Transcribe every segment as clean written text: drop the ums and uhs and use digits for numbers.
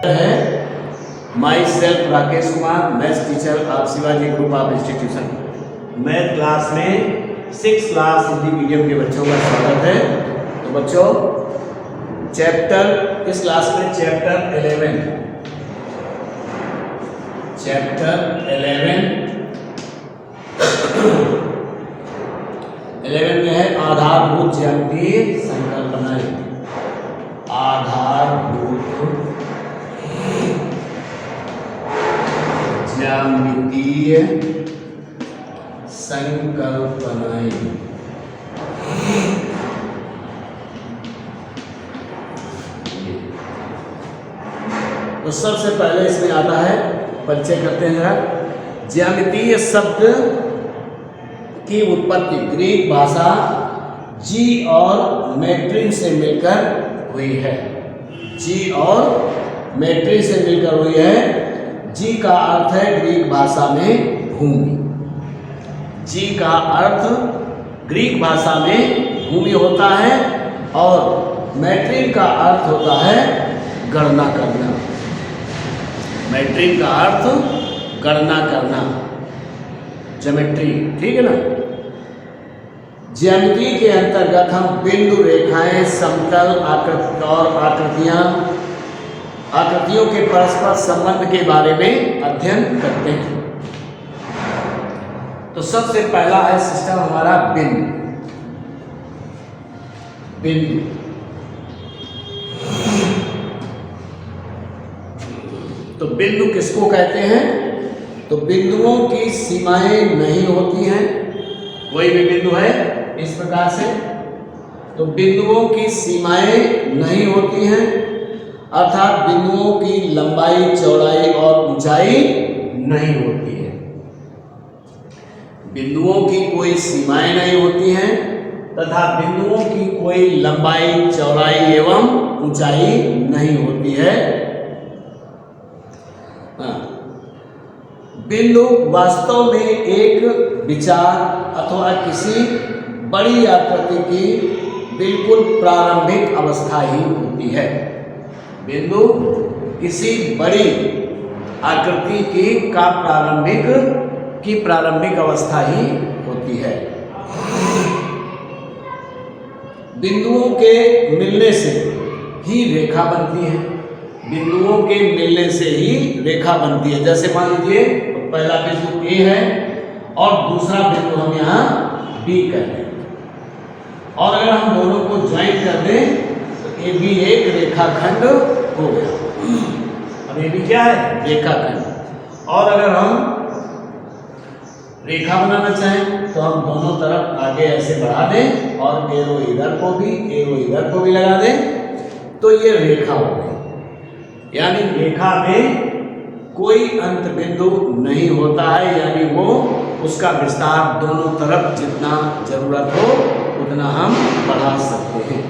है my self Rakesh Kumar, maths teacher of Shivaji group of institution. Math class में 6 class Hindi medium के बच्चों का स्वागत है। तो बच्चों चैप्टर इस क्लास में चैप्टर 11 में है आधारभूत ज्यामितीय संकल्पनाएं। आधारभूत ज्यामितीय संकल्पनाएं। तो सबसे पहले इसमें आता है, परिचय करते हैं जरा। ज्यामितीय शब्द की उत्पत्ति ग्रीक भाषा जी और मैट्रिन से मिलकर हुई है। जी और मैट्रिन से मिलकर हुई है। जी का अर्थ है ग्रीक भाषा में भूमि। जी का अर्थ ग्रीक भाषा में भूमि होता है और मैट्रिन का अर्थ होता है गणना करना। मैट्रिन का अर्थ गणना करना, ज्योमेट्री, ठीक है ना। ज्यामिति के अंतर्गत हम बिंदु, रेखाएं, समतल, आकृति और आकृतियों के परस्पर संबंध के बारे में अध्ययन करते हैं। तो सबसे पहला है सिस्टम हमारा बिंदु। तो बिंदु किसको कहते हैं? तो बिंदुओं की सीमाएं नहीं होती हैं। कोई भी बिंदु है इस प्रकार से, तो बिंदुओं की सीमाएं नहीं होती हैं, अर्थात बिंदुओं की लंबाई, चौड़ाई और ऊंचाई नहीं होती है। बिंदुओं की कोई सीमाएं नहीं होती हैं तथा बिंदुओं की कोई लंबाई, चौड़ाई एवं ऊंचाई नहीं होती है। बिंदु वास्तव में एक विचार अथवा किसी बड़ी आकृति की बिल्कुल प्रारंभिक अवस्था ही होती है। बिंदु किसी बड़ी आकृति की प्रारंभिक अवस्था ही होती है। बिंदुओं के मिलने से ही रेखा बनती है। बिंदुओं के मिलने से ही रेखा बनती है। जैसे मान लीजिए पहला बिंदु ए है और दूसरा बिंदु हम यहाँ बी कर दें, और अगर हम दोनों को ज्वाइन कर दें तो ए बी एक रेखाखंड हो गया। अब ए बी क्या है? रेखाखंड। और अगर हम रेखा बनाना चाहें तो हम दोनों तरफ आगे ऐसे बढ़ा दें और एरो इधर को भी लगा दें, तो ये रेखा हो गई। यानी रेखा में कोई अंत बिंदु नहीं होता है, यानी वो उसका विस्तार दोनों तरफ जितना जरूरत हो उतना हम बढ़ा सकते हैं।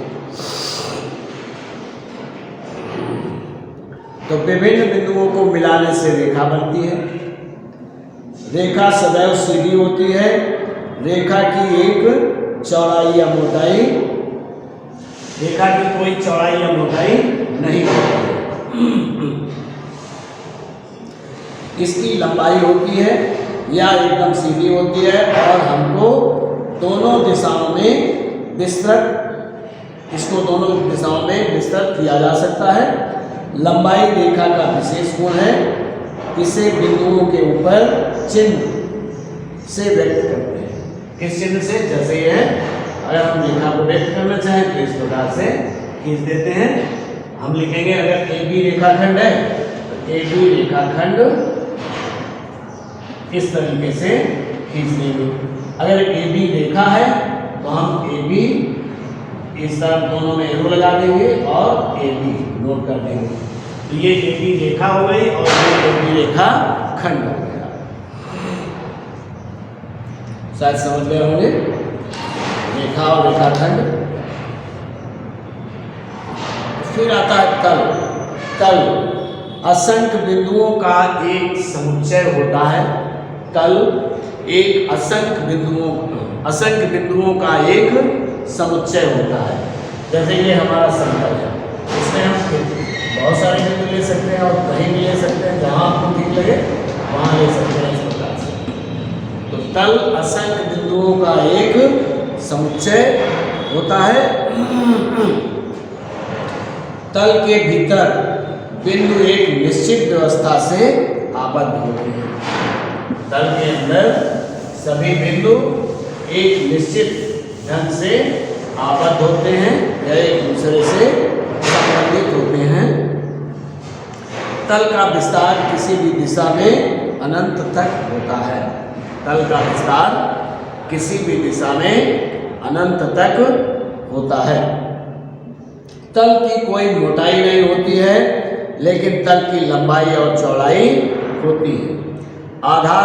तो विभिन्न बिंदुओं को मिलाने से रेखा बनती है। रेखा सदैव सीधी होती है। रेखा की एक चौड़ाई या मोटाई, रेखा की कोई चौड़ाई या मोटाई नहीं होती है। इसकी लंबाई होती है या एकदम सीधी होती है और हमको दोनों दिशाओं में विस्तृत किया जा सकता है। लंबाई रेखा का विशेष गुण है। इसे बिंदुओं के ऊपर चिन्ह से व्यक्त करते हैं। किस चिन्ह से? जैसे ये है, अगर हम रेखा को व्यक्त करना चाहें तो इस प्रकार से खींच देते हैं। हम लिखेंगे अगर ए बी रेखाखंड है तो ए बी रेखाखंड इस तरीके से खींच देंगे। अगर ए बी रेखा है तो हम ए बी इस तरफ दोनों में एरो लगा देंगे और ए बी नोट कर देंगे। तो ये ए बी रेखा हो गई और ये ए बी रेखा खंड हो गया। शायद समझ गए होंगे रेखा और रेखाखंड। फिर आता है तल। तल असंख्य बिंदुओं का एक समुच्चय होता है। तल एक असंख्य बिंदुओं का एक समुच्चय होता है। जैसे ये हमारा समतल है, इसमें हम बहुत सारे बिंदु ले सकते हैं। हैं और कहीं भी ले सकते हैं, जहाँ आपको ठीक लगे वहाँ ले सकते हैं इस प्रकार से। तो तल असंख्य बिंदुओं का एक समुच्चय होता है। तल के भीतर बिंदु एक निश्चित व्यवस्था से आबद्ध होते हैं। तल के अंदर सभी बिंदु एक निश्चित ढंग से आबद्ध होते हैं या एक दूसरे से संबंधित होते हैं। तल का विस्तार किसी भी दिशा में अनंत तक होता है। तल का विस्तार किसी भी दिशा में अनंत तक होता है। तल की कोई मोटाई नहीं होती है, लेकिन तल की लंबाई और चौड़ाई होती है। आधार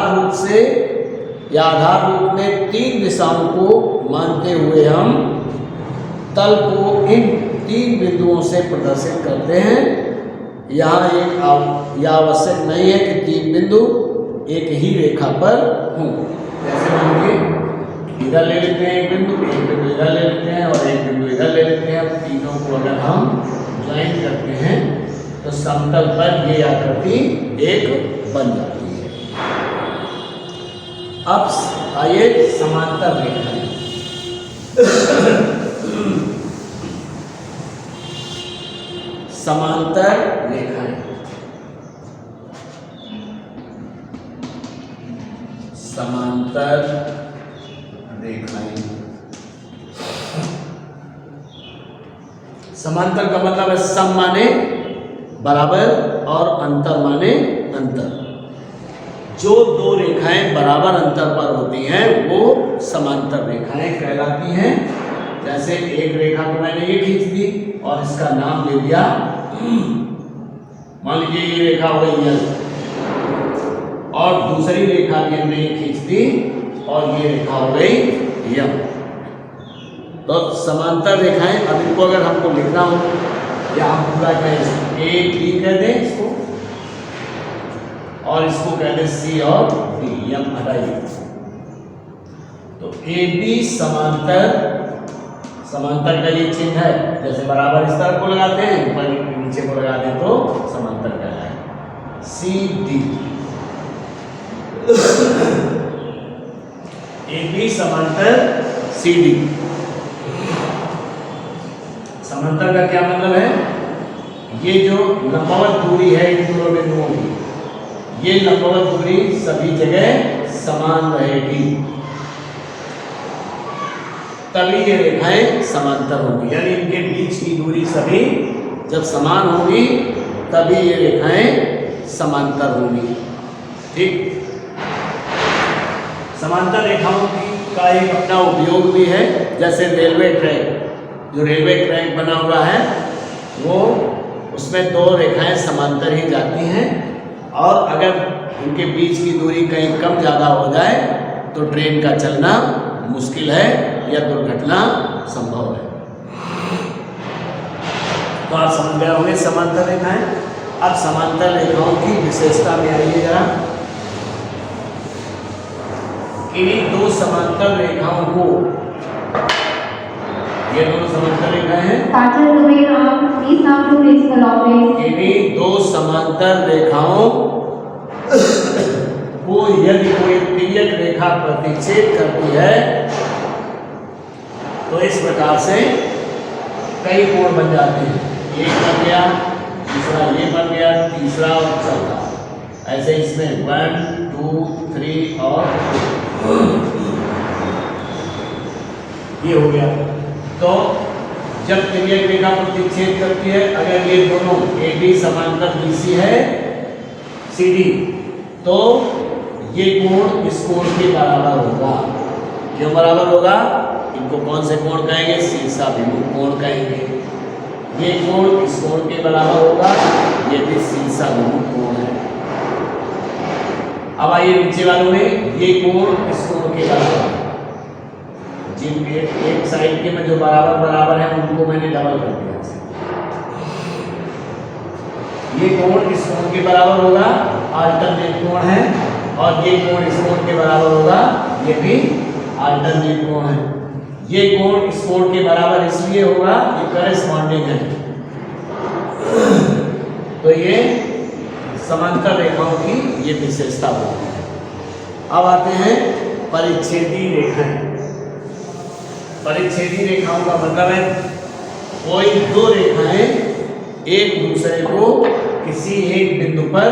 रूप में 3 दिशाओं को मानते हुए हम तल को इन 3 बिंदुओं से प्रदर्शित करते हैं। यहाँ यह आवश्यक नहीं है कि 3 बिंदु एक ही रेखा पर हों। जैसे मानिए इधर ले लेते हैं एक बिंदु इधर ले लेते हैं और एक बिंदु इधर ले लेते हैं। अब तीनों को अगर हम ज्वाइन करते हैं तो समतल पर ये आकृति एक बन जाती है। अब आइए समांतर रेखाएं। समांतर रेखाएं, समांतर रेखाएं। समांतर का मतलब है सम माने बराबर और अंतर माने अंतर। जो 2 रेखाएं बराबर अंतर पर होती हैं वो समांतर रेखाएं कहलाती हैं। जैसे एक रेखा को मैंने ये खींच दी और इसका नाम दे दिया, मान लीजिए ये रेखा हो गई L, और दूसरी रेखा भी हमने ये खींच दी और ये रेखा हो गई M। तो समांतर रेखाएं, अब इनको अगर हमको लिखना हो या हम पूरा कहें A B कह दें इसको और इसको कह दें C और D, M हटाइए। तो AB समांतर का ये चिन्ह है। जैसे बराबर इस तरफ को लगाते हैं, ऊपर नीचे को लगा दें तो समांतर कहलाएगा। CD AB समांतर CD। समांतर का क्या मतलब है? ये जो लंबवत दूरी है इन दोनों बिंदुओं की, ये लंबवत दूरी सभी जगह समान रहेगी, तभी ये रेखाएं समांतर होंगी। यानी इनके बीच की दूरी सभी जब समान होगी तभी ये रेखाएं समांतर होंगी। ठीक, समांतर रेखाओं का एक अपना उपयोग भी है। जैसे रेलवे ट्रैक, जो रेलवे ट्रैक बना हुआ है वो उसमें 2 रेखाएं समांतर ही जाती हैं, और अगर उनके बीच की दूरी कहीं कम ज़्यादा हो जाए तो ट्रेन का चलना मुश्किल है या दुर्घटना संभव है। तो आप समझ गए होंगे समांतर रेखाएं। अब समांतर रेखाओं की विशेषता में आइए जरा। इन्हीं 2 समांतर रेखाओं को, ये 2 समांतर रेखाएं हैं, इन्हीं 2 समांतर रेखाओं को यदि कोई तिर्यक रेखा प्रतिच्छेद करती है तो इस प्रकार से कई कोण बन जाते हैं। एक बन गया, दूसरा ये बन गया, तीसरा और चौथा। ऐसे इसमें 1 2 3 और ये हो गया। तो जब तिर्यक रेखा प्रतिच्छेद करती है, अगर ये दोनों AB समांतर BC है CD, तो ये कोण इस कोण के बराबर होगा। क्यों बराबर होगा? इनको कौन से कोण कहेंगे? शीर्षाभिमुख कोण कहेंगे। ये कोण इस कोण के बराबर होगा, ये भी शीर्षाभिमुख कोण है। अब आइए नीचे वालों में, ये कोण इस कोण के बराबर है। जिन एक साइड के में जो बराबर है उनको मैंने डबल कर दिया। ये कोण इस कोण के बराबर होगा, अल्टरनेट कोण है, और ये कोण इस कोण के बराबर होगा, ये भी अल्टरनेट कोण है। ये कोण इस कोण के बराबर इसलिए होगा, ये करेस्पॉन्डिंग है। तो ये समांतर रेखाओं की ये विशेषता होती है। अब आते हैं परिच्छेदी रेखाएं। परिच्छेदी रेखाओं का मतलब है कोई दो रेखाएं एक दूसरे को किसी एक बिंदु पर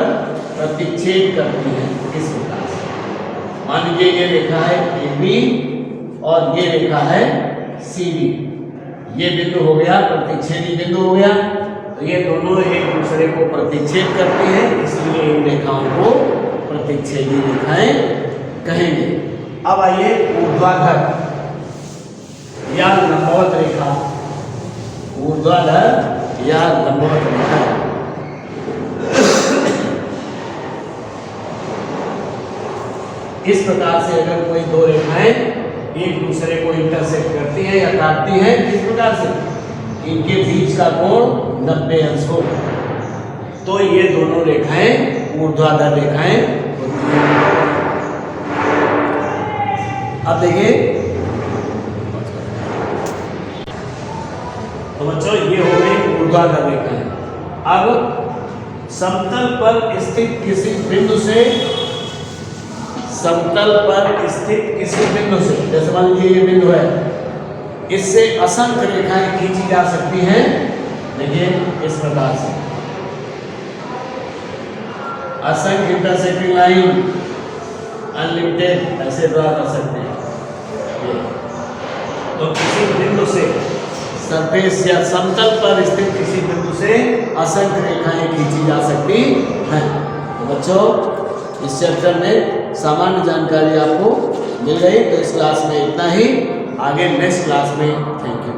प्रतिच्छेद करती हैं। इस प्रकार से मान लीजिए ये रेखा है AB और ये रेखा है CD। ये बिंदु हो गया प्रतिच्छेदी बिंदु हो गया, तो ये दोनों एक दूसरे को प्रतिच्छेद करती हैं, इसलिए इन रेखाओं को प्रतिच्छेदी रेखाएं कहेंगे। अब आइए ऊर्ध्वाधर या लंबवत रेखा। ऊर्ध्वाधर या लंबवत रेखा इस प्रकार से अगर कोई दो रेखाएं एक दूसरे को इंटरसेक्ट करती हैं या काटती हैं, किस प्रकार से इनके बीच का कोण 90 अंश हो, तो ये दोनों रेखाएं ऊर्ध्वाधर रेखाएं होती हैं। अब देखिए तो बच्चों ये हो गई ऊर्ध्वाधर रेखाएं। अब समतल पर स्थित किसी बिंदु से, समतल पर स्थित किसी बिंदु से, जैसे मान लीजिए ये बिंदु है, इससे असंख्य रेखाएं खींची जा सकती हैं। देखिए इस प्रकार से असंख्य इंटरसेक्टिंग लाइन अनलिमिटेड ऐसे ड्रा कर सकते हैं। तो किसी बिंदु से सरफेस या समतल पर स्थित किसी बिंदु से असंख्य रेखाएं खींची जा सकती हैं। तो बच्चों इस चैप्टर में सामान्य जानकारी आपको मिल गई, तो इस क्लास में इतना ही। आगे नेक्स्ट क्लास में थैंक यू।